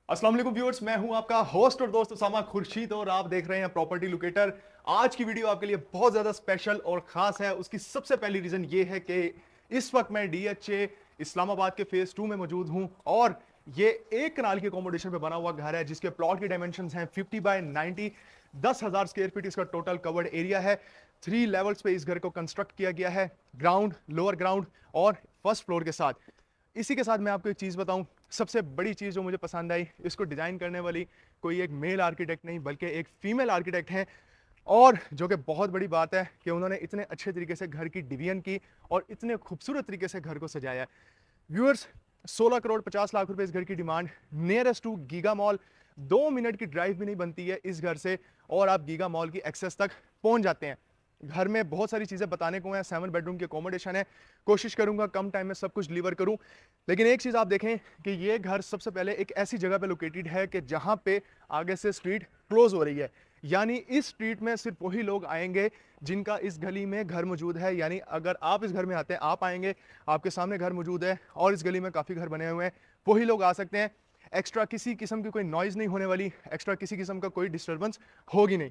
अस्सलाम वालेकुम व्यूअर्स, मैं हूं आपका होस्ट और दोस्त उसामा खुर्शीद और आप देख रहे हैं प्रॉपर्टी लोकेटर। आज की वीडियो आपके लिए बहुत ज्यादा स्पेशल और खास है। उसकी सबसे पहली रीजन ये है कि इस वक्त मैं डीएचए इस्लामाबाद के फेज 2 में मौजूद हूं और ये एक कनाल की अकोमोडेशन पे बना हुआ घर है जिसके प्लॉट की डायमेंशंस हैं 50 बाय 90। 10,000 स्क्वायर फीट इसका टोटल कवर्ड एरिया है। 3 लेवल्स पे इस घर को कंस्ट्रक्ट किया गया है, ग्राउंड, लोअर ग्राउंड और फर्स्ट फ्लोर के साथ। इसी के साथ मैं आपको एक चीज़ बताऊं, सबसे बड़ी चीज़ जो मुझे पसंद आई, इसको डिज़ाइन करने वाली कोई एक मेल आर्किटेक्ट नहीं बल्कि एक फीमेल आर्किटेक्ट हैं। और जो कि बहुत बड़ी बात है कि उन्होंने इतने अच्छे तरीके से घर की डिवीजन की और इतने खूबसूरत तरीके से घर को सजाया है। व्यूअर्स, 16 करोड़ 50 लाख रुपए इस घर की demand, nearest to giga mall, 2 minute की ड्राइव भी नहीं बनती है इस घर से और आप गीगा मॉल की एक्सेस तक पहुंच जाते हैं। घर में बहुत सारी चीज़ें बताने को हैं, 7 बेडरूम की अकोमोडेशन है, कोशिश करूंगा कम टाइम में सब कुछ डिलीवर करूं। लेकिन एक चीज़ आप देखें कि ये घर सबसे पहले एक ऐसी जगह पे लोकेटेड है कि जहां पे आगे से स्ट्रीट क्लोज हो रही है, यानी इस स्ट्रीट में सिर्फ वही लोग आएंगे जिनका इस गली में घर मौजूद है। यानी अगर आप इस घर में आते हैं, आप आएंगे, आपके सामने घर मौजूद है और इस गली में काफ़ी घर बने हुए हैं, वही लोग आ सकते हैं। एक्स्ट्रा किसी किस्म की कोई नॉइज़ नहीं होने वाली, एक्स्ट्रा किसी किस्म का कोई डिस्टर्बेंस होगी नहीं।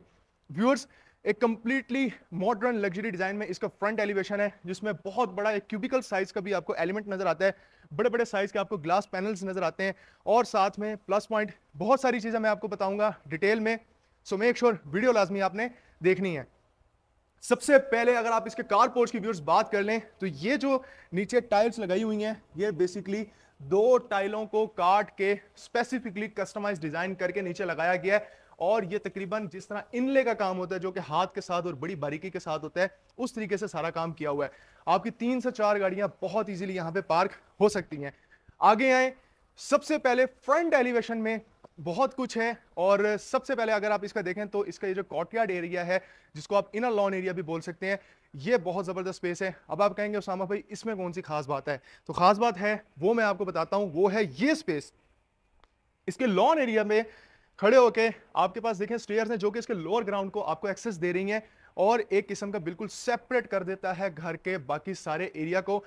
व्यूअर्स, एक कंप्लीटली मॉडर्न लग्जरी डिजाइन में इसका फ्रंट एलिवेशन है जिसमें बहुत बड़ा एक क्यूबिकल साइज का भी आपको एलिमेंट नजर आता है, बड़े बड़े साइज के आपको ग्लास पैनल्स नजर आते हैं और साथ में प्लस पॉइंट बहुत सारी चीजें मैं आपको बताऊंगा डिटेल में। सो मेक श्योर वीडियो लाजमी आपने देखनी है। सबसे पहले अगर आप इसके कार पोर्च की व्यूअर्स बात कर लें तो ये जो नीचे टाइल्स लगाई हुई हैं, ये बेसिकली 2 टाइलों को काट के स्पेसिफिकली कस्टमाइज डिजाइन करके नीचे लगाया गया है और ये तकरीबन जिस तरह इनले का काम होता है जो कि हाथ के साथ और बड़ी बारीकी के साथ होता है, उस तरीके से सारा काम किया हुआ है। आपकी 3 से 4 गाड़ियां बहुत इजीली यहां पे पार्क हो सकती हैं। आगे आए, सबसे पहले फ्रंट एलिवेशन में बहुत कुछ है और सबसे पहले अगर आप इसका देखें तो इसका ये जो कोर्टयार्ड एरिया है, जिसको आप इनर लॉन एरिया भी बोल सकते हैं, ये बहुत जबरदस्त स्पेस है। अब आप कहेंगे उसामा भाई इसमें कौन सी खास बात है, तो खास बात है वो मैं आपको बताता हूं। वो है ये स्पेस। इसके लॉन एरिया में खड़े होके आपके पास देखें स्टेयर्स हैं जो कि इसके लोअर ग्राउंड को आपको एक्सेस दे रही हैं और एक किस्म का बिल्कुल सेपरेट कर देता है घर के बाकी सारे एरिया को।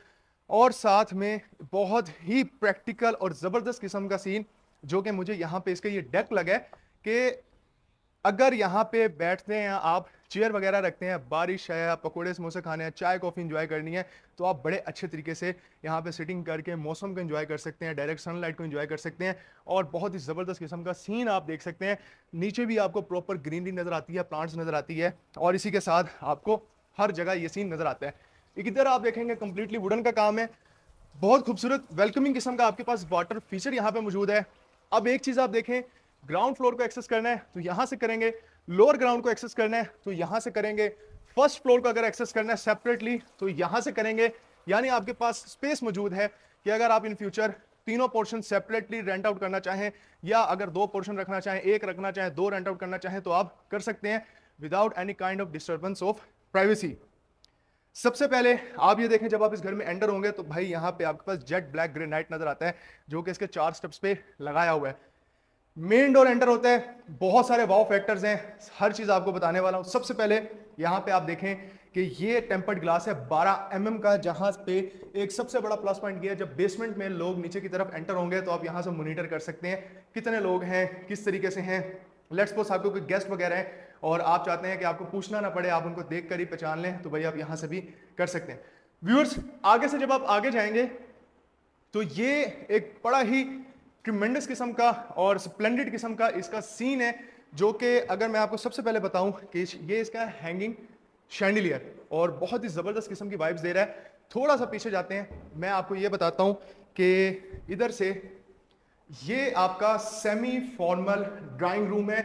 और साथ में बहुत ही प्रैक्टिकल और जबरदस्त किस्म का सीन जो कि मुझे यहाँ पे इसका ये डेक लगा है कि अगर यहाँ पे बैठते हैं आप, चेयर वगैरह रखते हैं, बारिश है, पकोड़े समोसे खाने हैं, चाय कॉफ़ी एंजॉय करनी है, तो आप बड़े अच्छे तरीके से यहाँ पे सिटिंग करके मौसम को एंजॉय कर सकते हैं, डायरेक्ट सनलाइट को एंजॉय कर सकते हैं और बहुत ही ज़बरदस्त किस्म का सीन आप देख सकते हैं। नीचे भी आपको प्रॉपर ग्रीनरी नज़र आती है, प्लांट्स नज़र आती है और इसी के साथ आपको हर जगह ये सीन नज़र आता है। इधर आप देखेंगे कंप्लीटली वुडन का काम है, बहुत खूबसूरत वेलकमिंग किस्म का आपके पास वाटर फीचर यहाँ पे मौजूद है। अब एक चीज़ आप देखें, ग्राउंड फ्लोर को एक्सेस करना है तो यहां से करेंगे, लोअर ग्राउंड को एक्सेस करना है तो यहां से करेंगे, फर्स्ट फ्लोर को अगर एक्सेस करना है सेपरेटली तो यहां से करेंगे। यानी आपके पास स्पेस मौजूद है कि अगर आप इन फ्यूचर तीनों पोर्शन सेपरेटली रेंट आउट करना चाहें या अगर 2 पोर्शन रखना चाहें, 1 रखना चाहें, 2 रेंट आउट करना चाहें तो आप कर सकते हैं without any kind of disturbance of privacy. सबसे पहले आप ये देखें, जब आप इस घर में एंटर होंगे तो भाई यहाँ पे आपके पास जेट ब्लैक ग्रेनाइट नजर आता है जो कि इसके 4 स्टेप्स पे लगाया हुआ है। मेन डोर एंटर होता है, बहुत सारे वाव फैक्टर्स हैं, हर चीज आपको बताने वाला हूं। सबसे पहले यहां पे आप देखें कि ये टेम्पर्ड ग्लास है 12 mm का, जहां पे एक सबसे बड़ा प्लस पॉइंट ये है, जब बेसमेंट में लोग नीचे की तरफ एंटर होंगे तो आप यहां से मॉनिटर कर सकते हैं कितने लोग हैं, किस तरीके से हैं। लेट्स सपोज आपको कोई गेस्ट वगैरह है और आप चाहते हैं कि आपको पूछना ना पड़े, आप उनको देख कर ही पहचान लें, तो भाई आप यहां से भी कर सकते हैं। व्यूअर्स, आगे से जब आप आगे जाएंगे तो ये एक बड़ा ही ट्रिमेंडस किस्म का और स्प्लेंडेड किस्म का इसका सीन है जो कि अगर मैं आपको सबसे पहले बताऊं कि ये इसका हैंगिंग शैंडिलियर और बहुत ही ज़बरदस्त किस्म की वाइब्स दे रहा है। थोड़ा सा पीछे जाते हैं, मैं आपको ये बताता हूं कि इधर से ये आपका सेमी फॉर्मल ड्राइंग रूम है,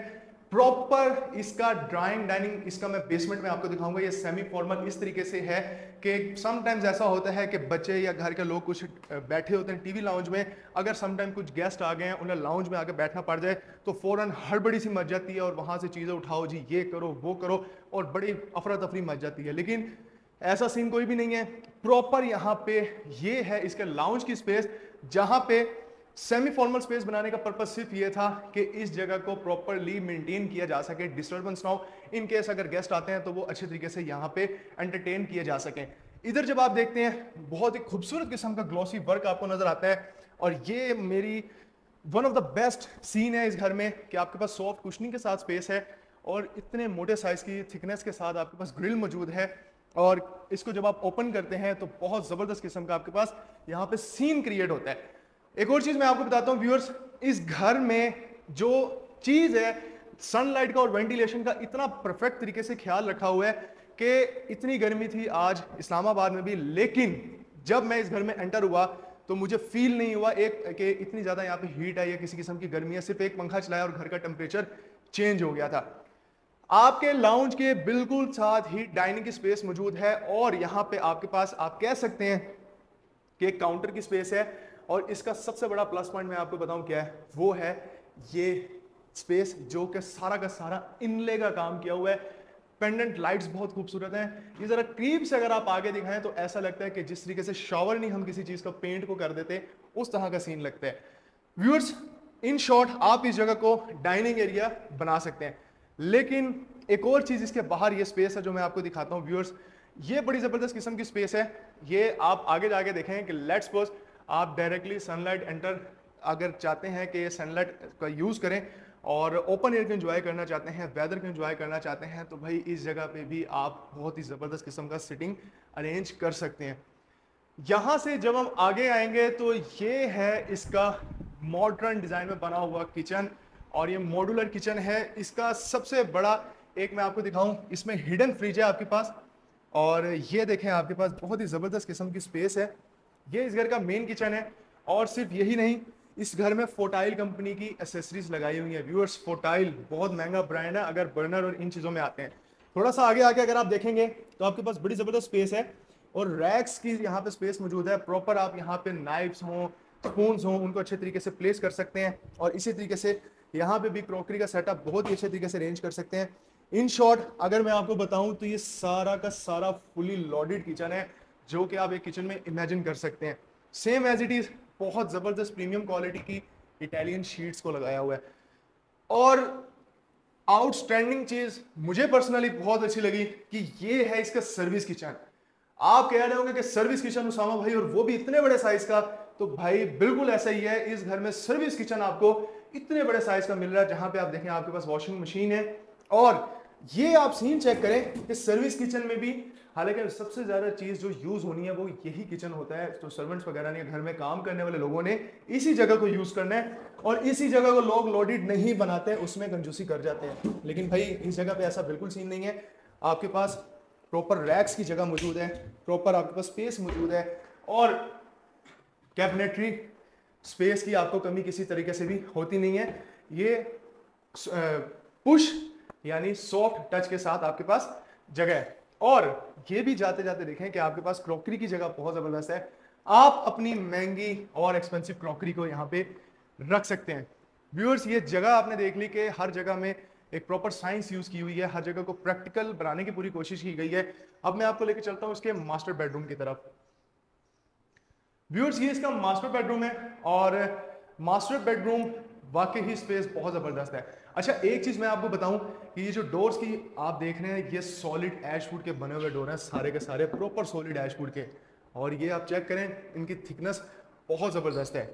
प्रॉपर इसका ड्राइंग डाइनिंग, इसका मैं बेसमेंट में आपको दिखाऊंगा। ये सेमी फॉर्मल इस तरीके से है कि समटाइम्स ऐसा होता है कि बच्चे या घर के लोग कुछ बैठे होते हैं टीवी लाउंज में, अगर समटाइम कुछ गेस्ट आ गए हैं, उन्हें लाउंज में आके बैठना पड़ जाए तो फौरन हड़बड़ी सी मच जाती है और वहां से चीज़ें उठाओ जी, ये करो वो करो, और बड़ी अफरा तफरी मच जाती है। लेकिन ऐसा सीन कोई भी नहीं है, प्रॉपर यहाँ पे ये है इसके लाउंज की स्पेस, जहां पे सेमी फॉर्मल स्पेस बनाने का पर्पस सिर्फ ये था कि इस जगह को प्रॉपरली मेंटेन किया जा सके, डिस्टर्बेंस ना हो, इन केस अगर गेस्ट आते हैं तो वो अच्छे तरीके से यहाँ पे एंटरटेन किए जा सकें। इधर जब आप देखते हैं बहुत ही खूबसूरत किस्म का ग्लॉसी वर्क आपको नजर आता है और ये मेरी one of the best scene है इस घर में कि आपके पास सॉफ्ट कुशनिंग के साथ स्पेस है और इतने मोटे साइज की थिकनेस के साथ आपके पास ग्रिल मौजूद है। और इसको जब आप ओपन करते हैं तो बहुत जबरदस्त किस्म का आपके पास यहाँ पे सीन क्रिएट होता है। एक और चीज मैं आपको बताता हूँ व्यूअर्स, इस घर में जो चीज है सनलाइट का और वेंटिलेशन का इतना परफेक्ट तरीके से ख्याल रखा हुआ है कि इतनी गर्मी थी आज इस्लामाबाद में भी, लेकिन जब मैं इस घर में एंटर हुआ तो मुझे फील नहीं हुआ एक कि इतनी ज्यादा यहाँ पे हीट आई है, किसी किस्म की गर्मी है। सिर्फ एक पंखा चलाया और घर का टेम्परेचर चेंज हो गया था। आपके लाउंज के बिल्कुल साथ ही डाइनिंग की स्पेस मौजूद है और यहाँ पे आपके पास आप कह सकते हैं कि एक काउंटर की स्पेस है। और इसका सबसे बड़ा प्लस पॉइंट मैं आपको बताऊं क्या है, वो है ये स्पेस जो कि सारा का सारा इनले का काम किया हुआ है। पेंडेंट लाइट्स बहुत खूबसूरत हैं। ये जरा करीब से अगर आप आगे दिखाएं तो ऐसा लगता है कि जिस तरीके से शॉवर नहीं हम किसी चीज का पेंट को कर देते उस तरह का सीन लगता है। व्यूअर्स, इन शॉर्ट आप इस जगह को डाइनिंग एरिया बना सकते हैं। लेकिन एक और चीज इसके बाहर ये स्पेस है जो मैं आपको दिखाता हूं व्यूअर्स, ये बड़ी जबरदस्त किस्म की स्पेस है। ये आप आगे जाके देखें कि लेट्स सपोज आप डायरेक्टली सनलाइट एंटर अगर चाहते हैं कि सनलाइट का यूज करें और ओपन एयर को एंजॉय करना चाहते हैं, वेदर को एंजॉय करना चाहते हैं, तो भाई इस जगह पे भी आप बहुत ही ज़बरदस्त किस्म का सिटिंग अरेंज कर सकते हैं। यहाँ से जब हम आगे आएंगे तो ये है इसका मॉडर्न डिज़ाइन में बना हुआ किचन और ये मॉड्यूलर किचन है। इसका सबसे बड़ा एक मैं आपको दिखाऊं, इसमें हिडन फ्रिज है आपके पास और ये देखें आपके पास बहुत ही ज़बरदस्त किस्म की स्पेस है। ये इस घर का मेन किचन है और सिर्फ यही नहीं, इस घर में फोटाइल कंपनी की एसेसरीज लगाई हुई है। व्यूअर्स, फोटाइल बहुत महंगा ब्रांड है अगर बर्नर और इन चीज़ों में आते हैं। थोड़ा सा आगे आके अगर आप देखेंगे तो आपके पास बड़ी ज़बरदस्त स्पेस है और रैक्स की यहाँ पे स्पेस मौजूद है। प्रॉपर आप यहाँ पे नाइफ्स हों, स्पून्स हों, उनको अच्छे तरीके से प्लेस कर सकते हैं और इसी तरीके से यहाँ पे भी क्रॉकरी का सेटअप बहुत ही अच्छे तरीके से अरेंज कर सकते हैं। इन शॉर्ट अगर मैं आपको बताऊं तो ये सारा का सारा फुली लोडेड किचन है जो कि आप एक किचन में इमेजिन कर सकते हैं। सेम एज इट इज बहुत जबरदस्त प्रीमियम क्वालिटी की इटालियन शीट्स को लगाया हुआ है। और आउटस्टैंडिंग चीज मुझे पर्सनली बहुत अच्छी लगी कि ये है इसका सर्विस किचन। आप कह रहे होंगे कि सर्विस किचन उसामा भाई और वो भी इतने बड़े साइज का, तो भाई बिल्कुल ऐसा ही है। इस घर में सर्विस किचन आपको इतने बड़े साइज का मिल रहा है जहां पे आप देखें आपके पास वॉशिंग मशीन है। और ये आप सीन चेक करें कि सर्विस किचन में भी, हालांकि सबसे ज्यादा चीज जो यूज होनी है वो यही किचन होता है, तो सर्वेंट्स वगैरह ने, घर में काम करने वाले लोगों ने इसी जगह को यूज करना है और इसी जगह को लोग लोडेड नहीं बनाते, उसमें कंजूसी कर जाते हैं। लेकिन भाई इस जगह पे ऐसा बिल्कुल सीन नहीं है। आपके पास प्रॉपर रैक्स की जगह मौजूद है, प्रॉपर आपके पास स्पेस मौजूद है और कैबिनेटरी स्पेस की आपको कमी किसी तरीके से भी होती नहीं है। ये पुश यानी सॉफ्ट टच के साथ आपके पास जगह है। और ये भी जाते जाते देखें कि आपके पास क्रॉकरी की जगह बहुत जबरदस्त है। आप अपनी महंगी और एक्सपेंसिव क्रॉकरी को यहाँ पे रख सकते हैं। व्यूअर्स, ये जगह आपने देख ली कि हर जगह में एक प्रॉपर साइंस यूज की हुई है, हर जगह को प्रैक्टिकल बनाने की पूरी कोशिश की गई है। अब मैं आपको लेकर चलता हूँ इसके मास्टर बेडरूम की तरफ। व्यूअर्स, ये इसका मास्टर बेडरूम है और मास्टर बेडरूम वाकई ही स्पेस बहुत जबरदस्त है। अच्छा, एक चीज मैं आपको बताऊं कि ये जो डोर्स की आप देख रहे हैं ये सॉलिड एशवुड के बने हुए डोर हैं, सारे के सारे प्रॉपर सॉलिड एशवुड के। और ये आप चेक करें, इनकी थिकनेस बहुत जबरदस्त है।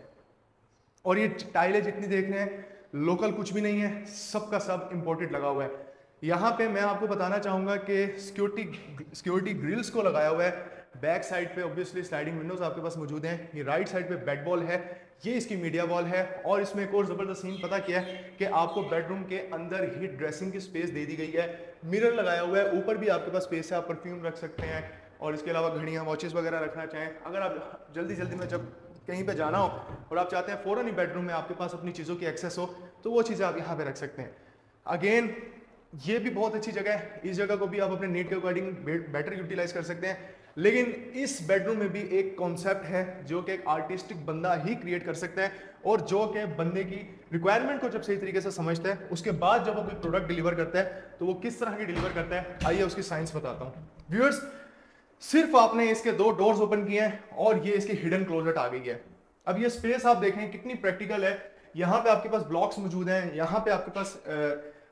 और ये टाइलें जितनी देख रहे हैं लोकल कुछ भी नहीं है, सब का सब इंपोर्टेड लगा हुआ है। यहाँ पे मैं आपको बताना चाहूंगा कि सिक्योरिटी ग्रिल्स को लगाया हुआ है। बैक साइड पे ऑब्वियसली स्लाइडिंग विंडोज आपके पास मौजूद हैं। ये राइट साइड पे बेड वॉल है, ये इसकी मीडिया वॉल है। और इसमें एक और जबरदस्त सीन पता क्या है कि आपको बेडरूम के अंदर ही ड्रेसिंग की स्पेस दे दी गई है। मिरर लगाया हुआ है, ऊपर भी आपके पास स्पेस है, आप परफ्यूम रख सकते हैं और इसके अलावा घड़ियाँ, वॉचेस वगैरह रखना चाहें। अगर आप जल्दी जल्दी में जब कहीं पे जाना हो और आप चाहते हैं फौरन ही बेडरूम में आपके पास अपनी चीज़ों की एक्सेस हो, तो वो चीज़ें आप यहाँ पे रख सकते हैं। अगेन ये भी बहुत अच्छी जगह है, इस जगह को भी आप अपने नीड के अकॉर्डिंग बेटर यूटिलाइज कर सकते हैं। लेकिन इस बेडरूम में भी एक कॉन्सेप्ट है जो कि एक आर्टिस्टिक बंदा ही क्रिएट कर सकता है और जो कि बंदे की रिक्वायरमेंट को जब सही तरीके से समझता है, उसके बाद जब वो कोई प्रोडक्ट डिलीवर करता है तो वो किस तरह की डिलीवर करता है, आइए उसकी साइंस बताता हूँ। व्यूअर्स, सिर्फ आपने इसके 2 डोर्स ओपन किए हैं और ये इसकी हिडन क्लोजेट आ गई है। अब ये स्पेस आप देखें कितनी प्रैक्टिकल है। यहाँ पे आपके पास ब्लॉक्स मौजूद हैं, यहाँ पे आपके पास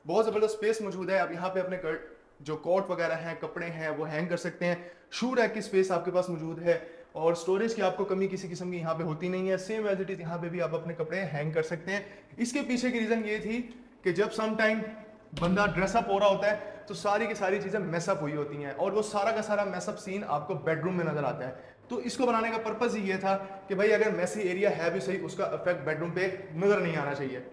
बहुत जबरदस्त स्पेस मौजूद है। आप यहाँ पे अपने जो कोट वगैरह हैं, कपड़े हैं, वो हैंग कर सकते हैं। शू रैक की स्पेस आपके पास मौजूद है और स्टोरेज की आपको कमी किसी किस्म की यहाँ पे होती नहीं है। सेम एज इट इज यहाँ पे भी आप अपने कपड़े हैंग कर सकते हैं। इसके पीछे की रीजन ये थी कि जब सम टाइम बंदा ड्रेसअप हो रहा होता है तो सारी की सारी चीजें मैसअप हुई होती हैं और वो सारा का सारा मैसअप सीन आपको बेडरूम में नजर आता है। तो इसको बनाने का पर्पज ही ये था कि भाई अगर मैसी एरिया है भी सही, उसका इफेक्ट बेडरूम पे नजर नहीं आना चाहिए।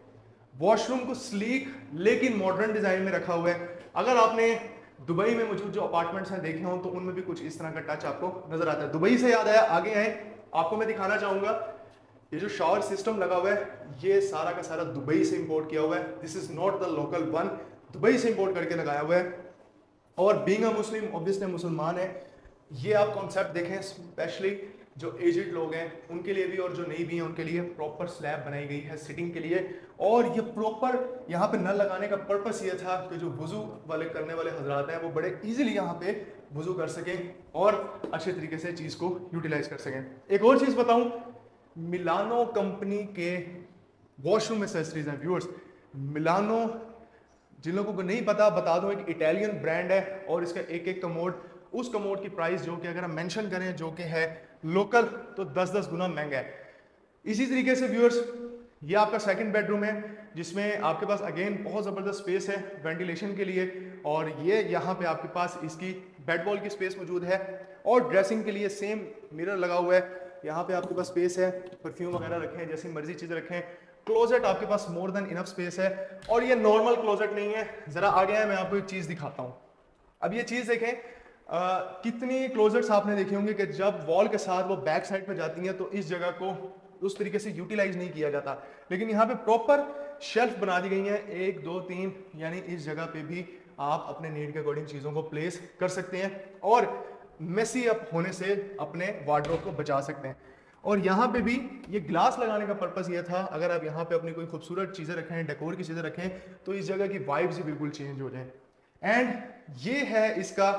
वॉशरूम को स्लीक लेकिन मॉडर्न डिजाइन में रखा हुआ है। अगर आपने दुबई में मौजूद जो अपार्टमेंट्स हैं देखे हों तो उनमें भी कुछ इस तरह का टच आपको नजर आता है। दुबई से याद आया, आगे आए, आपको मैं दिखाना चाहूंगा ये जो शावर सिस्टम लगा हुआ है ये सारा का सारा दुबई से इंपोर्ट किया हुआ है। This is not the local one, Dubai से इंपोर्ट करके लगाया हुआ है। और बीइंग अ मुस्लिम, ऑब्वियसली मुसलमान है, ये आप कॉन्सेप्ट देखें, स्पेशली जो एजिड लोग हैं उनके लिए भी और जो नहीं भी हैं उनके लिए प्रॉपर स्लैब बनाई गई है सिटिंग के लिए। और ये प्रॉपर यहाँ पे नल लगाने का पर्पस ये था कि जो वुजू वाले करने वाले हजरात हैं वो बड़े इजीली यहाँ पे वुजू कर सकें और अच्छे तरीके से चीज़ को यूटिलाइज कर सकें। एक और चीज़ बताऊँ, मिलानो कंपनी के वॉशरूम एक्सेसरीज हैं व्यूअर्स। मिलानो, जिन लोगों को नहीं पता बता दो, एक इटालियन ब्रांड है और इसका एक एक कमोड, उस कमोड की प्राइस जो कि अगर हम मेंशन करें जो कि है लोकल तो 10-10 गुना महंगा है। इसी तरीके से व्यूअर्स ये आपका सेकंड बेडरूम है जिसमें आपके पास अगेन बहुत ज़बरदस्त स्पेस है वेंटिलेशन के लिए। और ये यहाँ पे आपके पास इसकी बेड वॉल की स्पेस मौजूद है और ड्रेसिंग के लिए सेम मिरर लगा हुआ है। यहाँ पे आपके पास स्पेस है, परफ्यूम वगैरह रखें, जैसी मर्जी चीज़ रखें। क्लोजेट आपके पास मोर देन इनफ स्पेस है और ये नॉर्मल क्लोजेट नहीं है। ज़रा आगे है, मैं आपको एक चीज़ दिखाता हूँ। अब ये चीज़ देखें, कितनी क्लोजेट्स आपने देखे होंगे कि जब वॉल के साथ वो बैक साइड पे जाती हैं तो इस जगह को उस तरीके से यूटिलाइज नहीं किया जाता, लेकिन यहाँ पे प्रॉपर शेल्फ बना दी गई हैं 1 2 3, यानी इस जगह पे भी आप अपने नीड के अकॉर्डिंग चीज़ों को प्लेस कर सकते हैं और मेसी अप होने से अपने वार्डरोब को बचा सकते हैं। और यहाँ पे भी ये ग्लास लगाने का पर्पस ये था, अगर आप यहाँ पे अपनी कोई खूबसूरत चीज़ें रखें, डेकोर की चीज़ें रखें तो इस जगह की वाइब्स ही बिल्कुल चेंज हो जाए। एंड ये है इसका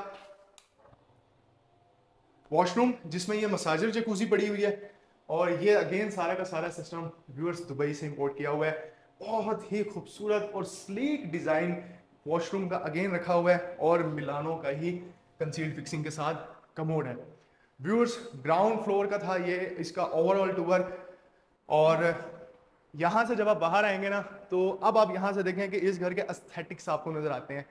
वॉशरूम जिसमें ये मसाजर जकूजी पड़ी हुई है और ये अगेन सारा का सारा सिस्टम व्यूअर्स दुबई से इंपोर्ट किया हुआ है। बहुत ही खूबसूरत और स्लीक डिज़ाइन वॉशरूम का अगेन रखा हुआ है और मिलानो का ही कंसील्ड फिक्सिंग के साथ कमोड है। व्यूअर्स ग्राउंड फ्लोर का था ये इसका ओवरऑल टूर। और यहाँ से जब आप बाहर आएंगे ना तो अब आप यहाँ से देखें कि इस घर के एस्थेटिक्स आपको नज़र आते हैं,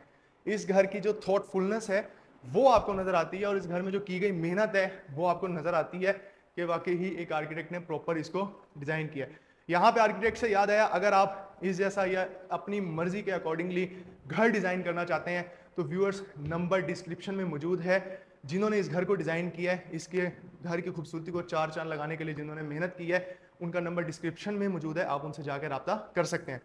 इस घर की जो थॉटफुलनेस है वो आपको नज़र आती है और इस घर में जो की गई मेहनत है वो आपको नज़र आती है कि वाकई ही एक आर्किटेक्ट ने प्रॉपर इसको डिज़ाइन किया। यहाँ पे आर्किटेक्ट से याद आया, अगर आप इस जैसा या अपनी मर्जी के अकॉर्डिंगली घर डिज़ाइन करना चाहते हैं तो व्यूअर्स नंबर डिस्क्रिप्शन में मौजूद है। जिन्होंने इस घर को डिज़ाइन किया है, इसके घर की खूबसूरती को चार चांद लगाने के लिए जिन्होंने मेहनत की है, उनका नंबर डिस्क्रिप्शन में मौजूद है, आप उनसे जाकर रब्ता कर सकते हैं।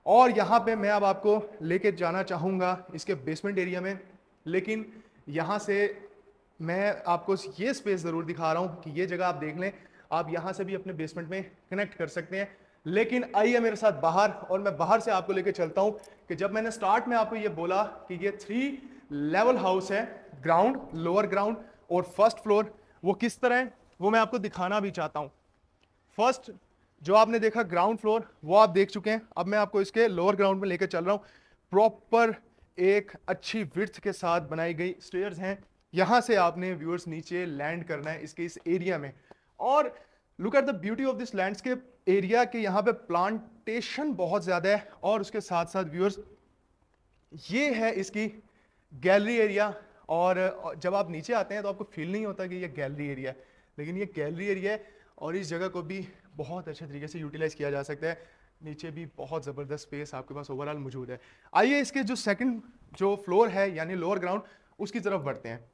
और यहाँ पे मैं अब आपको लेके जाना चाहूँगा इसके बेसमेंट एरिया में, लेकिन यहाँ से मैं आपको ये स्पेस ज़रूर दिखा रहा हूँ कि ये जगह आप देख लें, आप यहाँ से भी अपने बेसमेंट में कनेक्ट कर सकते हैं। लेकिन आइए मेरे साथ बाहर और मैं बाहर से आपको लेके चलता हूँ कि जब मैंने स्टार्ट में आपको ये बोला कि ये 3 लेवल हाउस है, ग्राउंड, लोअर ग्राउंड और फर्स्ट फ्लोर, वो किस तरह है वो मैं आपको दिखाना भी चाहता हूँ। फर्स्ट जो आपने देखा ग्राउंड फ्लोर वो आप देख चुके हैं, अब मैं आपको इसके लोअर ग्राउंड में लेकर चल रहा हूँ। प्रॉपर एक अच्छी विड्थ के साथ बनाई गई स्टेयर्स हैं, यहाँ से आपने व्यूअर्स नीचे लैंड करना है इसके इस एरिया में। और look at the beauty of this landscape area के यहाँ पे प्लांटेशन बहुत ज़्यादा है और उसके साथ साथ व्यूअर्स ये है इसकी गैलरी एरिया। और जब आप नीचे आते हैं तो आपको फील नहीं होता कि ये गैलरी एरिया है, लेकिन ये गैलरी एरिया है और इस जगह को भी बहुत अच्छे तरीके से यूटिलाइज किया जा सकता है। नीचे भी बहुत ज़बरदस्त स्पेस आपके पास ओवरऑल मौजूद है। आइए इसके जो सेकंड जो फ्लोर है यानी लोअर ग्राउंड उसकी तरफ बढ़ते हैं।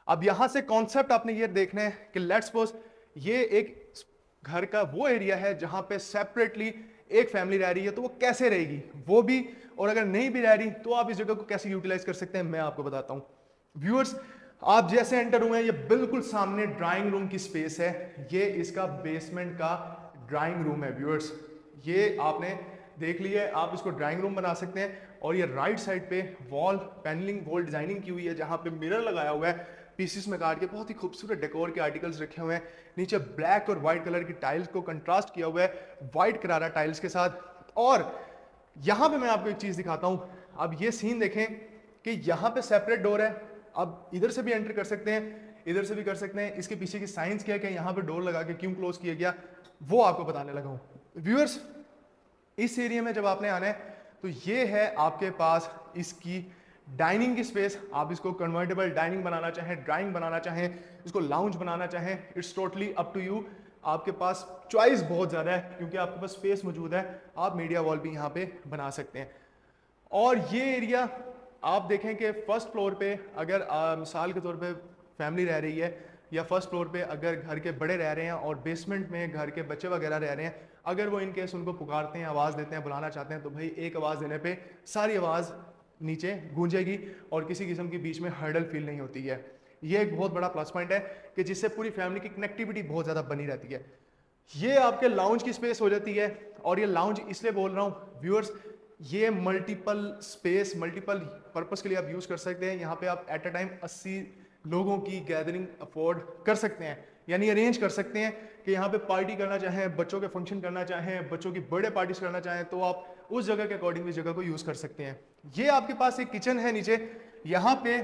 अब यहाँ से कॉन्सेप्ट आपने ये देखना है कि लेट्स सपोज ये एक घर का वो एरिया है जहाँ पे सेपरेटली एक फैमिली रह रही है, तो वो कैसे रहेगी वो भी, और अगर नहीं भी रह रही तो आप इस जगह को कैसे यूटिलाइज कर सकते हैं मैं आपको बताता हूँ। व्यूअर्स आप जैसे एंटर हुए हैं ये बिल्कुल सामने ड्राइंग रूम की स्पेस है, ये इसका बेसमेंट का ड्राइंग रूम है। व्यूअर्स ये आपने देख लिया है, आप इसको ड्राइंग रूम बना सकते हैं। और ये राइट साइड पे वॉल पैनलिंग, वॉल डिजाइनिंग की हुई है जहाँ पे मिरर लगाया हुआ है पीसेस में काट के, बहुत ही खूबसूरत डेकोर के आर्टिकल्स रखे हुए हैं। नीचे ब्लैक और व्हाइट कलर की टाइल्स को कंट्रास्ट किया हुआ है व्हाइट करारा टाइल्स के साथ। और यहाँ पे मैं आपको एक चीज़ दिखाता हूँ, अब ये सीन देखें कि यहाँ पे सेपरेट डोर है, अब इधर से भी एंटर कर सकते हैं, इधर से भी कर सकते हैं। इसके पीछे की साइंस क्या है कि यहाँ पे डोर लगा के क्यों क्लोज किया गया वो आपको बताने लगा हूँ। व्यूअर्स, इस एरिया में जब आपने आना है तो ये है आपके पास इसकी डाइनिंग की स्पेस। आप इसको कन्वर्टेबल डाइनिंग बनाना चाहें, ड्राइंग बनाना चाहें, इसको लाउंज बनाना चाहें, it's totally up to you. आपके पास चॉइस बहुत ज़्यादा है क्योंकि आपके पास स्पेस मौजूद है। आप मीडिया वॉल भी यहाँ पे बना सकते हैं। और ये एरिया आप देखें कि फर्स्ट फ्लोर पे अगर मिसाल के तौर पे फैमिली रह रही है, या फर्स्ट फ्लोर पे अगर घर के बड़े रह रहे हैं और बेसमेंट में घर के बच्चे वगैरह रह रहे हैं, अगर वो इन केस उनको पुकारते हैं, आवाज़ देते हैं, बुलाना चाहते हैं, तो भाई एक आवाज़ देने पे सारी आवाज़ नीचे गूंजेगी और किसी किस्म के बीच में हर्डल फील नहीं होती है। ये एक बहुत बड़ा प्लस पॉइंट है कि जिससे पूरी फैमिली की कनेक्टिविटी बहुत ज़्यादा बनी रहती है। ये आपके लाउंज की स्पेस हो जाती है। और ये लाउंज इसलिए बोल रहा हूँ व्यूअर्स, ये मल्टीपल स्पेस मल्टीपल पर्पस के लिए आप यूज़ कर सकते हैं। यहाँ पे आप एट अ टाइम 80 लोगों की गैदरिंग अफोर्ड कर सकते हैं, यानी अरेंज कर सकते हैं कि यहाँ पे पार्टी करना चाहें, बच्चों के फंक्शन करना चाहें, बच्चों की बर्थडे पार्टीज करना चाहें, तो आप उस जगह के अकॉर्डिंग इस जगह को यूज़ कर सकते हैं। ये आपके पास एक किचन है नीचे। यहाँ पे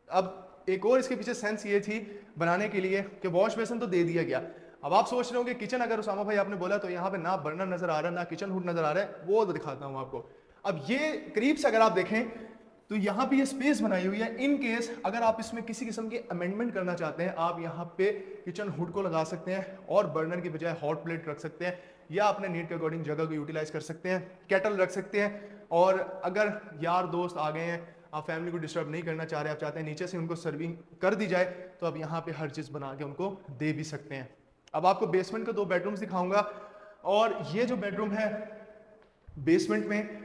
अब एक और इसके पीछे सेंस ये थी बनाने के लिए कि वॉश बेसिन तो दे दिया गया। अब आप सोच रहे हो कि किचन, अगर उसामा भाई आपने बोला तो यहाँ पे ना बर्नर नजर आ रहा है ना किचन हुड नजर आ रहा है, वो तो दिखाता हूँ आपको। अब ये करीब से अगर आप देखें तो यहाँ पे ये स्पेस बनाई हुई है। इन केस अगर आप इसमें किसी किस्म की अमेंडमेंट करना चाहते हैं, आप यहाँ पे किचन हुड को लगा सकते हैं और बर्नर की बजाय हॉट प्लेट रख सकते हैं, या अपने नीड के अकॉर्डिंग जगह को यूटिलाइज कर सकते हैं, केटल रख सकते हैं। और अगर यार दोस्त आ गए हैं, आप फैमिली को डिस्टर्ब नहीं करना चाह रहे, आप चाहते हैं नीचे से उनको सर्विंग कर दी जाए, तो आप यहाँ पे हर चीज़ बना के उनको दे भी सकते हैं। अब आपको बेसमेंट के 2 बेडरूम्स दिखाऊंगा। और ये जो बेडरूम है बेसमेंट में,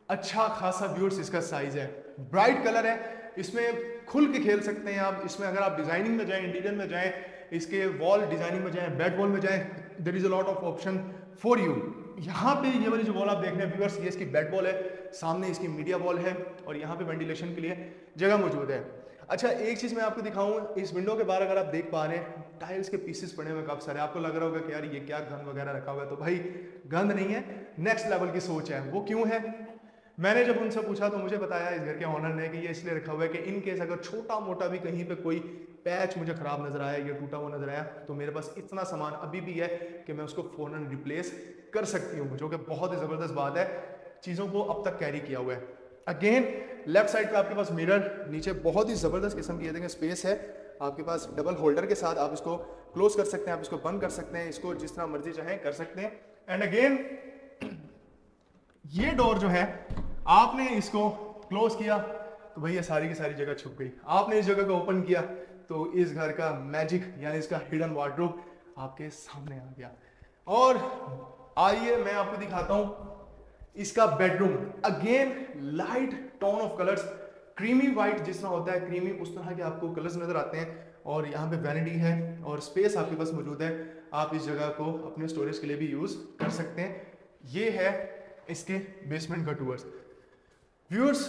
अच्छा खासा व्यूअर्स इसका साइज है, ब्राइट कलर है, इसमें खुल के खेल सकते हैं आप। इसमें अगर आप डिजाइनिंग में जाएं, इंटीरियर में जाएं, इसके वॉल डिजाइनिंग में जाएं, बेड वॉल में जाएं, there is a lot of option for you. यहाँ पे ये वाली जो वॉल आप देख रहे हैं व्यूअर्स, ये इसकी बेड वॉल है, सामने इसकी मीडिया वॉल है और यहाँ पे वेंटिलेशन के लिए जगह मौजूद है। अच्छा, एक चीज मैं आपको दिखाऊं, इस विंडो के बाहर अगर आप देख पा रहे हैं टाइल्स के पीसेस पड़े हुए काफी सारे। आपको लग रहा होगा कि यार ये क्या गंद वगैरह रखा हुआ है, तो भाई गंद नहीं है, नेक्स्ट लेवल की सोच है। वो क्यों है? मैंने जब उनसे पूछा तो मुझे बताया इस घर के ऑनर ने कि ये इसलिए रखा हुआ है कि इन केस अगर छोटा मोटा भी कहीं पे कोई पैच मुझे खराब नजर आया या टूटा हुआ नजर आया, तो मेरे पास इतना सामान अभी भी है कि मैं उसको फौरन रिप्लेस कर सकती हूँ, जो कि बहुत ही जबरदस्त बात है। चीजों को अब तक कैरी किया हुआ है। अगेन लेफ्ट साइड पे आपके पास मिरर, नीचे बहुत ही जबरदस्त किस्म की देखें स्पेस है आपके पास, डबल होल्डर के साथ आप इसको क्लोज कर सकते हैं, आप इसको बंद कर सकते हैं, इसको जिस तरह मर्जी चाहें कर सकते हैं। एंड अगेन ये डोर जो है, आपने इसको क्लोज किया तो भैया सारी की सारी जगह छुप गई। आपने इस जगह को ओपन किया तो इस घर का मैजिक यानी इसका हिडन वार्डरोब आपके सामने आ गया। और आइए मैं आपको दिखाता हूं इसका bedroom. Again light tone of colours, creamy white जिस तरह होता है क्रीमी, उस तरह के आपको कलर्स नजर आते हैं। और यहाँ पे वैनिटी है और स्पेस आपके पास मौजूद है, आप इस जगह को अपने स्टोरेज के लिए भी यूज कर सकते हैं। ये है इसके बेसमेंट का टूर्स। व्यूअर्स,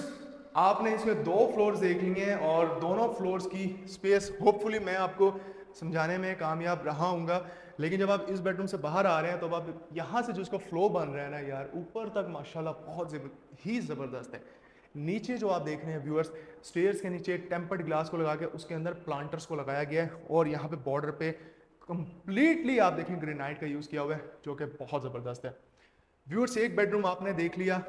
आपने इसमें 2 फ्लोर्स देख लिए हैं और दोनों फ्लोर्स की स्पेस होपफुली मैं आपको समझाने में कामयाब रहा हूँगा। लेकिन जब आप इस बेडरूम से बाहर आ रहे हैं तो आप यहाँ से जो इसका फ्लो बन रहा है ना यार, ऊपर तक माशाल्लाह बहुत ही ज़बरदस्त है। नीचे जो आप देख रहे हैं व्यूअर्स, स्टेयर्स के नीचे टेम्पर्ड ग्लास को लगा के उसके अंदर प्लांटर्स को लगाया गया है और यहाँ पे बॉर्डर पे कंप्लीटली आप देखें ग्रेनाइट का यूज़ किया हुआ है, जो कि बहुत ज़बरदस्त है। व्यूअर्स, एक बेडरूम आपने देख लिया।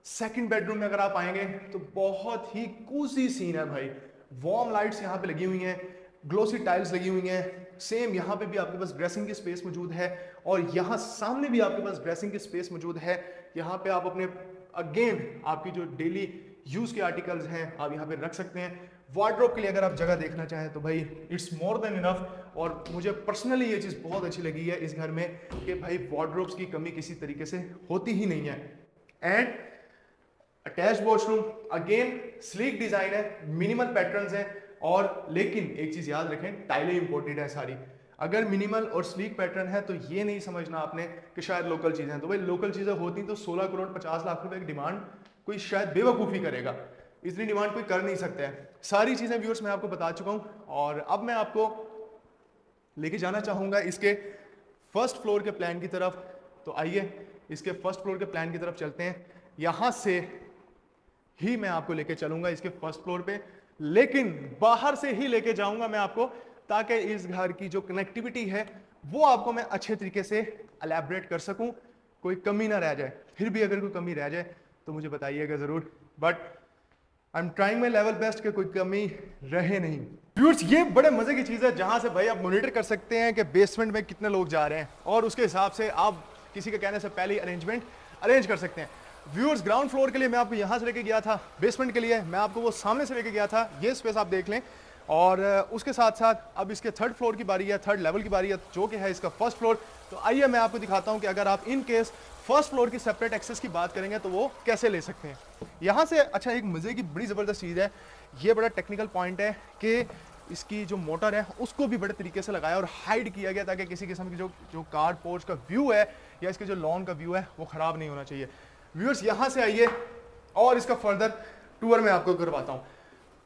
सेकंड बेडरूम में अगर आप आएंगे तो बहुत ही कूसी सीन है भाई। वार्म लाइट्स यहाँ पे लगी हुई हैं, ग्लोसी टाइल्स लगी हुई हैं। सेम यहाँ पे भी आपके पास ड्रेसिंग की स्पेस मौजूद है और यहाँ सामने भी आपके पास ड्रेसिंग की स्पेस मौजूद है। यहाँ पे आप अपने अगेन आपकी जो डेली यूज के आर्टिकल्स हैं आप यहाँ पे रख सकते हैं। वार्डरोब के लिए अगर आप जगह देखना चाहें तो भाई इट्स मोर देन इनफ। और मुझे पर्सनली ये चीज़ बहुत अच्छी लगी है इस घर में कि भाई वार्डरोब्स की कमी किसी तरीके से होती ही नहीं है। And attach washroom, again sleek design है, मिनिमल पैटर्न्स हैं। और लेकिन एक चीज याद रखें, टाइलें इंपोर्टेड है सारी। अगर मिनिमल और स्लीक पैटर्न है तो ये नहीं समझना आपने कि शायद लोकल चीजें हैं। तो भाई लोकल चीजें होती तो 16 करोड़ 50 लाख रुपए की डिमांड कोई शायद बेवकूफ़ी करेगा, इतनी डिमांड कोई कर नहीं सकता है। सारी चीजें व्यूअर्स मैं आपको बता चुका हूं और अब मैं आपको लेके जाना चाहूंगा इसके फर्स्ट फ्लोर के प्लान की तरफ। तो आइए इसके फर्स्ट फ्लोर के प्लान की तरफ चलते हैं। यहां से ही मैं आपको लेके चलूंगा इसके फर्स्ट फ्लोर पे। लेकिन बाहर से ही लेके जाऊंगा मैं आपको, ताकि इस घर की जो कनेक्टिविटी है वो आपको मैं अच्छे तरीके से एलैबोरेट कर सकूं, कोई कमी ना रह जाए। फिर भी अगर कोई कमी रह जाए तो मुझे बताइएगा जरूर, but I am trying my level best कि कोई कमी रहे नहीं। व्यूअर्स, ये बड़े मजे की चीज है जहां से भाई आप मॉनिटर कर सकते हैं कि बेसमेंट में कितने लोग जा रहे हैं, और उसके हिसाब से आप किसी के कहने से पहले अरेंजमेंट अरेंज कर सकते हैं। व्यूअर्स, ग्राउंड फ्लोर के लिए मैं आपको यहां से लेके गया था, बेसमेंट के लिए मैं आपको वो सामने से लेके गया था, ये स्पेस आप देख लें। और उसके साथ साथ अब इसके थर्ड फ्लोर की बारी है, थर्ड लेवल की बारी है, जो कि है इसका फर्स्ट फ्लोर। तो आइए मैं आपको दिखाता हूं कि अगर आप इन केस फर्स्ट फ्लोर की सेपरेट एक्सेस की बात करेंगे तो वो कैसे ले सकते हैं यहां से। अच्छा, एक मजे की बड़ी जबरदस्त चीज है, ये बड़ा टेक्निकल पॉइंट है कि इसकी जो मोटर है उसको भी बड़े तरीके से लगाया और हाइड किया गया, ताकि किसी किस्म की जो कार पोर्च का व्यू है या इसके जो लॉन का व्यू है वो खराब नहीं होना चाहिए। व्यूअर्स, यहां से आइए और इसका फर्दर टूर मैं आपको करवाता हूं।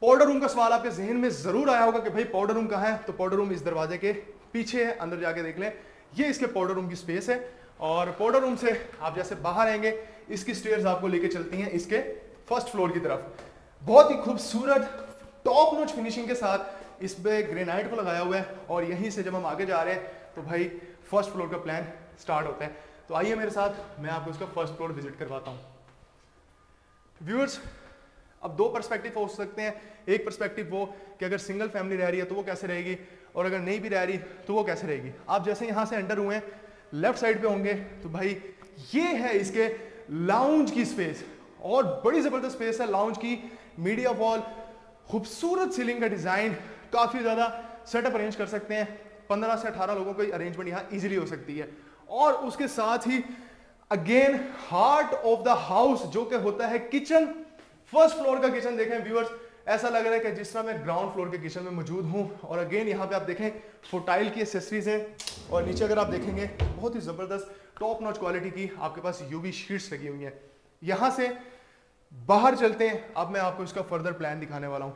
पाउडर रूम का सवाल आपके जहन में जरूर आया होगा कि भाई पाउडर रूम कहाँ है, तो पाउडर रूम इस दरवाजे के पीछे है, अंदर जाके देख लें। ये इसके पाउडर रूम की स्पेस है, और पाउडर रूम से आप जैसे बाहर आएंगे इसकी स्टेयर्स आपको लेके चलती हैं इसके फर्स्ट फ्लोर की तरफ। बहुत ही खूबसूरत टॉप नॉच फिनिशिंग के साथ इस पे ग्रेनाइट को लगाया हुआ है, और यहीं से जब हम आगे जा रहे हैं तो भाई फर्स्ट फ्लोर का प्लान स्टार्ट होता है। तो आइए मेरे साथ, मैं आपको इसका फर्स्ट फ्लोर विजिट करवाता हूँ। व्यूअर्स, अब दो पर्सपेक्टिव हो सकते हैं। एक पर्सपेक्टिव वो कि अगर सिंगल फैमिली रह रही है तो वो कैसे रहेगी, और अगर नहीं भी रह रही तो वो कैसे रहेगी। आप जैसे यहाँ से एंटर हुए हैं, लेफ्ट साइड पे होंगे तो भाई ये है इसके लाउंज की स्पेस, और बड़ी जबरदस्त स्पेस है लाउंज की। मीडिया वॉल, खूबसूरत सीलिंग का डिजाइन, काफी ज्यादा सेटअप अरेंज कर सकते हैं। 15 से 18 लोगों की अरेंजमेंट यहाँ इजीली हो सकती है। और उसके साथ ही again heart of the house जो कि होता है किचन। फर्स्ट फ्लोर का किचन देखें व्यूअर्स, ऐसा लग रहा है कि जिस तरह मैं ग्राउंड फ्लोर के किचन में मौजूद हूं। और अगेन यहाँ पे आप देखें फोटाइल की एसेसरीज हैं, और नीचे अगर आप देखेंगे बहुत ही जबरदस्त टॉप नॉच क्वालिटी की आपके पास यूवी शीट्स लगी हुई हैं। यहां से बाहर चलते हैं, अब मैं आपको इसका फर्दर प्लान दिखाने वाला हूं।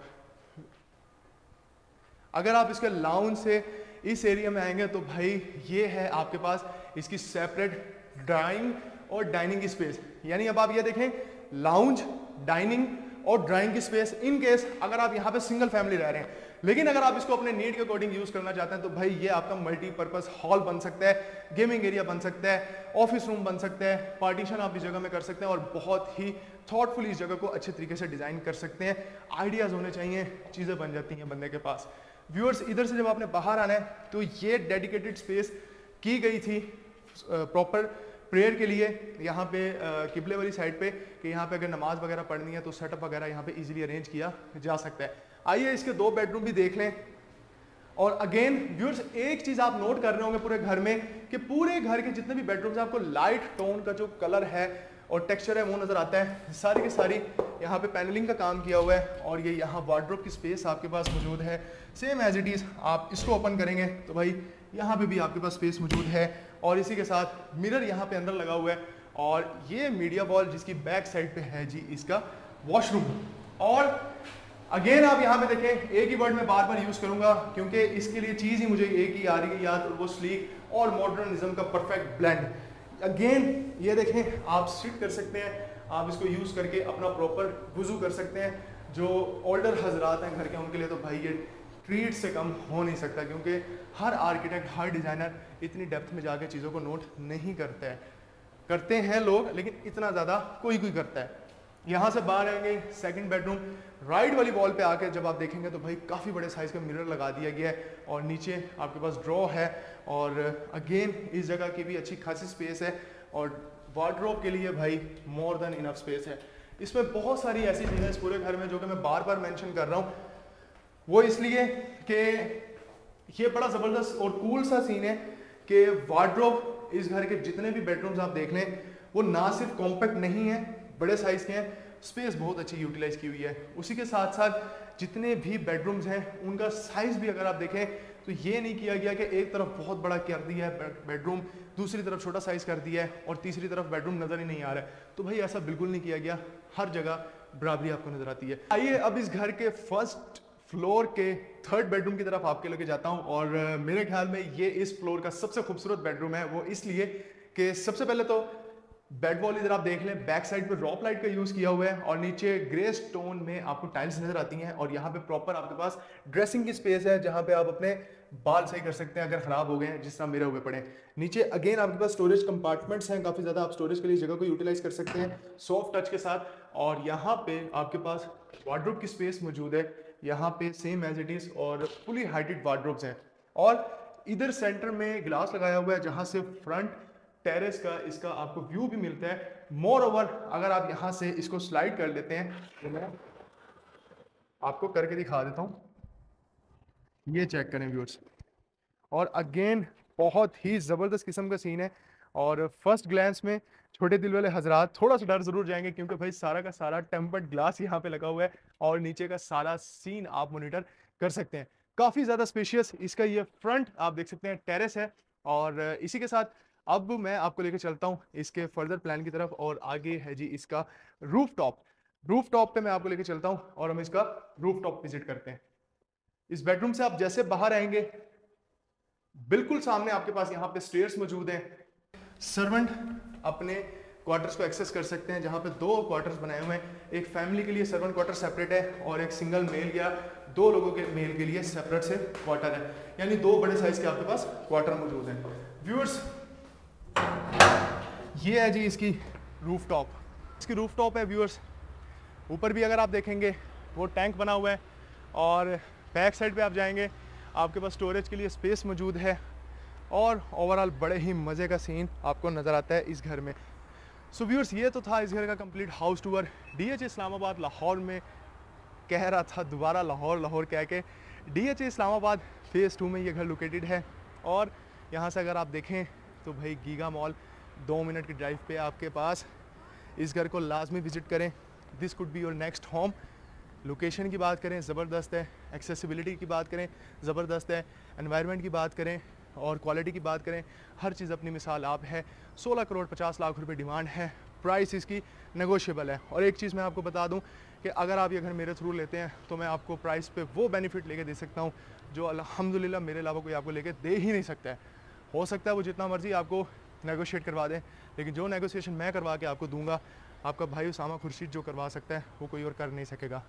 अगर आप इसके लाउंज से इस एरिया में आएंगे तो भाई ये है आपके पास इसकी सेपरेट ड्राइंग और डाइनिंग की स्पेस। यानी अब आप ये देखें, लाउंज, डाइनिंग और ड्राइंग की स्पेस। इन केस अगर आप यहाँ पे सिंगल फैमिली रह रहे हैं, लेकिन अगर आप इसको अपने नीड के अकॉर्डिंग यूज करना चाहते हैं तो भाई ये आपका मल्टीपर्पज हॉल बन सकता है, गेमिंग एरिया बन सकता है, ऑफिस रूम बन सकता है, पार्टीशन आप इस जगह में कर सकते हैं, और बहुत ही थॉटफुली इस जगह को अच्छे तरीके से डिजाइन कर सकते हैं। आइडियाज होने चाहिए, चीजें बन जाती हैं बंदे के पास। व्यूअर्स, इधर से जब आपने बाहर आना है तो ये डेडिकेटेड स्पेस की गई थी प्रॉपर प्रेयर के लिए, यहाँ पे किबले वाली साइड पे, कि यहाँ पे अगर नमाज वगैरह पढ़नी है तो सेटअप वगैरह यहाँ पे इजीली अरेंज किया जा सकता है। आइए इसके दो बेडरूम भी देख लें। और अगेन व्यूअर्स, एक चीज आप नोट कर रहे होंगे पूरे घर में कि पूरे घर के जितने भी बेडरूम्स हैं आपको लाइट टोन का जो कलर है और टेक्सचर है वो नजर आता है। सारी की सारी यहाँ पे पैनलिंग का काम किया हुआ है, और ये यहाँ वार्डरोब की स्पेस आपके पास मौजूद है सेम एज इट इज। आप इसको ओपन करेंगे तो भाई यहाँ पे भी आपके पास स्पेस मौजूद है, और इसी के साथ मिरर यहाँ पे अंदर लगा हुआ है। और ये मीडिया वॉल जिसकी बैक साइड पे है जी इसका वॉशरूम। और अगेन आप यहाँ पे देखें, एक ही वर्ड में बार बार यूज करूंगा क्योंकि इसके लिए चीज ही मुझे एक ही आ रही है याद, और वो स्लीक और मॉडर्निज्म का परफेक्ट ब्लेंड। अगेन ये देखें, आप सिट कर सकते हैं, आप इसको यूज करके अपना प्रॉपर वुजू कर सकते हैं। जो ओल्डर हजरात हैं घर के, उनके लिए तो भाई ये ट्रीट से कम हो नहीं सकता, क्योंकि हर आर्किटेक्ट, हर डिजाइनर इतनी डेप्थ में जाके चीज़ों को नोट नहीं करता है। करते हैं लोग, लेकिन इतना ज़्यादा कोई करता है। यहाँ से बाहर आएंगे, सेकंड बेडरूम, राइट वाली वॉल पे आके जब आप देखेंगे तो भाई काफ़ी बड़े साइज का मिरर लगा दिया गया है, और नीचे आपके पास ड्रॉ है, और अगेन इस जगह की भी अच्छी खासी स्पेस है, और वार्डरोब के लिए भाई मोर देन इनफ स्पेस है। इसमें बहुत सारी ऐसी चीज़ें इस पूरे घर में जो कि मैं बार बार मेंशन कर रहा हूँ, वो इसलिए कि ये बड़ा ज़बरदस्त और कूल सा सीन है कि वार्डरोब इस घर के जितने भी बेडरूम्स आप देख लें वो ना सिर्फ कॉम्पैक्ट नहीं है, बड़े साइज के हैं, स्पेस बहुत अच्छी यूटिलाइज की हुई है। उसी के साथ साथ जितने भी बेडरूम्स हैं उनका साइज भी अगर आप देखें तो ये नहीं किया गया कि एक तरफ बहुत बड़ा कर दिया है बेडरूम, दूसरी तरफ छोटा साइज कर दिया है, और तीसरी तरफ बेडरूम नजर ही नहीं आ रहा है। तो भाई ऐसा बिल्कुल नहीं किया गया, हर जगह बराबरी आपको नजर आती है। आइए अब इस घर के फर्स्ट फ्लोर के थर्ड बेडरूम की तरफ आपके लेके जाता हूं, और मेरे ख्याल में ये इस फ्लोर का सबसे खूबसूरत बेडरूम है। वो इसलिए कि सबसे पहले तो बेड वॉल इधर आप देख लें, बैक साइड पे रॉक लाइट का यूज किया हुआ है और नीचे ग्रे स्टोन में आपको टाइल्स नजर आती हैं और यहाँ पे प्रॉपर आपके पास ड्रेसिंग की स्पेस है जहाँ पे आप अपने बाल सही कर सकते हैं अगर खराब हो गए हैं, जिस तरह मेरे हुए पड़े। नीचे अगेन आपके पास स्टोरेज कंपार्टमेंट्स हैं, काफी ज्यादा आप स्टोरेज के लिए जगह को यूटिलाइज कर सकते हैं सॉफ्ट टच के साथ। और यहाँ पे आपके पास वार्डरोब की स्पेस मौजूद है, यहाँ पे सेम एज इट इज और फुली हाइटेड वार्डरोब्स हैं। और इधर सेंटर में ग्लास लगाया हुआ है जहाँ से फ्रंट टेरेस का इसका आपको व्यू भी मिलता है। मोर ओवर अगर आप यहाँ से इसको स्लाइड कर लेते हैं तो मैं आपको करके दिखा देता हूँ, ये चेक करें व्यूअर्स। और अगेन बहुत ही ज़बरदस्त किस्म का सीन है और फर्स्ट ग्लैंस में छोटे दिल वाले हजरात थोड़ा सा डर ज़रूर जाएंगे क्योंकि भाई सारा का सारा टेम्पर्ड ग्लास यहाँ पे लगा हुआ है और नीचे का सारा सीन आप मॉनिटर कर सकते हैं। काफ़ी ज़्यादा स्पेशियस इसका ये फ्रंट आप देख सकते हैं, टेरेस है। और इसी के साथ अब मैं आपको लेकर चलता हूँ इसके फर्दर प्लान की तरफ और आगे है जी इसका रूफ टॉप। रूफ टॉप पे मैं आपको लेकर चलता हूँ और हम इसका रूफ टॉप विजिट करते हैं। इस बेडरूम से आप जैसे बाहर आएंगे बिल्कुल सामने आपके पास यहाँ पे स्टेयर्स मौजूद हैं। सर्वेंट अपने क्वार्टर्स को एक्सेस कर सकते हैं जहाँ पे 2 क्वार्टर्स बनाए हुए हैं। एक फैमिली के लिए सर्वेंट क्वार्टर सेपरेट है और एक सिंगल मेल या 2 लोगों के मेल के लिए सेपरेट से क्वार्टर है, यानी 2 बड़े साइज के आपके पास क्वार्टर मौजूद हैं। व्यूअर्स ये है जी इसकी रूफ टॉप, इसकी रूफ टॉप है व्यूअर्स। ऊपर भी अगर आप देखेंगे वो टैंक बना हुआ है और बैक साइड पे आप जाएंगे आपके पास स्टोरेज के लिए स्पेस मौजूद है और ओवरऑल बड़े ही मज़े का सीन आपको नज़र आता है इस घर में। सो व्यूअर्स ये तो था इस घर का complete house tour. DHA Islamabad Lahore में कह रहा था दोबारा लाहौर लाहौर कह के, DHA इस्लामाबाद फेज़ 2 में ये घर लोकेटेड है। और यहाँ से अगर आप देखें तो भाई गीगा मॉल 2 मिनट की ड्राइव पे आपके पास। इस घर को लाजमी विज़िट करें, this could be your next home. Location की बात करें ज़बरदस्त है, एक्सेसिबिलिटी की बात करें ज़बरदस्त है, एनवायरनमेंट की बात करें और क्वालिटी की बात करें, हर चीज़ अपनी मिसाल आप है। 16 करोड़ 50 लाख रुपए डिमांड है, प्राइस इसकी नेगोशिएबल है। और एक चीज़ मैं आपको बता दूं कि अगर आप ये घर मेरे थ्रू लेते हैं तो मैं आपको प्राइस पे वो बेनिफिट लेके दे सकता हूँ जो अल्हम्दुलिल्लाह मेरे अलावा कोई आपको लेके दे ही नहीं सकता है। हो सकता है वो जितना मर्जी आपको नेगोशिएट करवा दें, लेकिन जो नेगोशिएशन मैं करवा के आपको दूंगा आपका भाई उसामा खुर्शीद जो करवा सकता है वो कोई और कर नहीं सकेगा।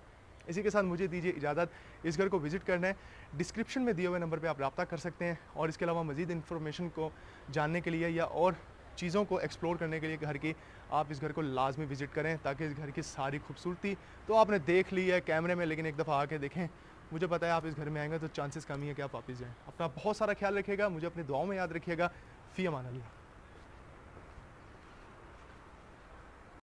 इसी के साथ मुझे दीजिए इजाज़त, इस घर को विज़िट करना है डिस्क्रिप्शन में दिए हुए नंबर पे आप रब्ता कर सकते हैं। और इसके अलावा मज़ीद इन्फॉर्मेशन को जानने के लिए या और चीज़ों को एक्सप्लोर करने के लिए घर की, आप इस घर को लाजमी विज़िट करें ताकि इस घर की सारी खूबसूरती तो आपने देख ली है कैमरे में, लेकिन एक दफ़ा आके देखें। मुझे पता है आप इस घर में आएंगे तो चांसेस कम ही है कि आप वापस जाएँ। अपना बहुत सारा ख्याल रखिएगा, मुझे अपनी दुआओं में याद रखिएगा। फ़ी अमान अल्लाह।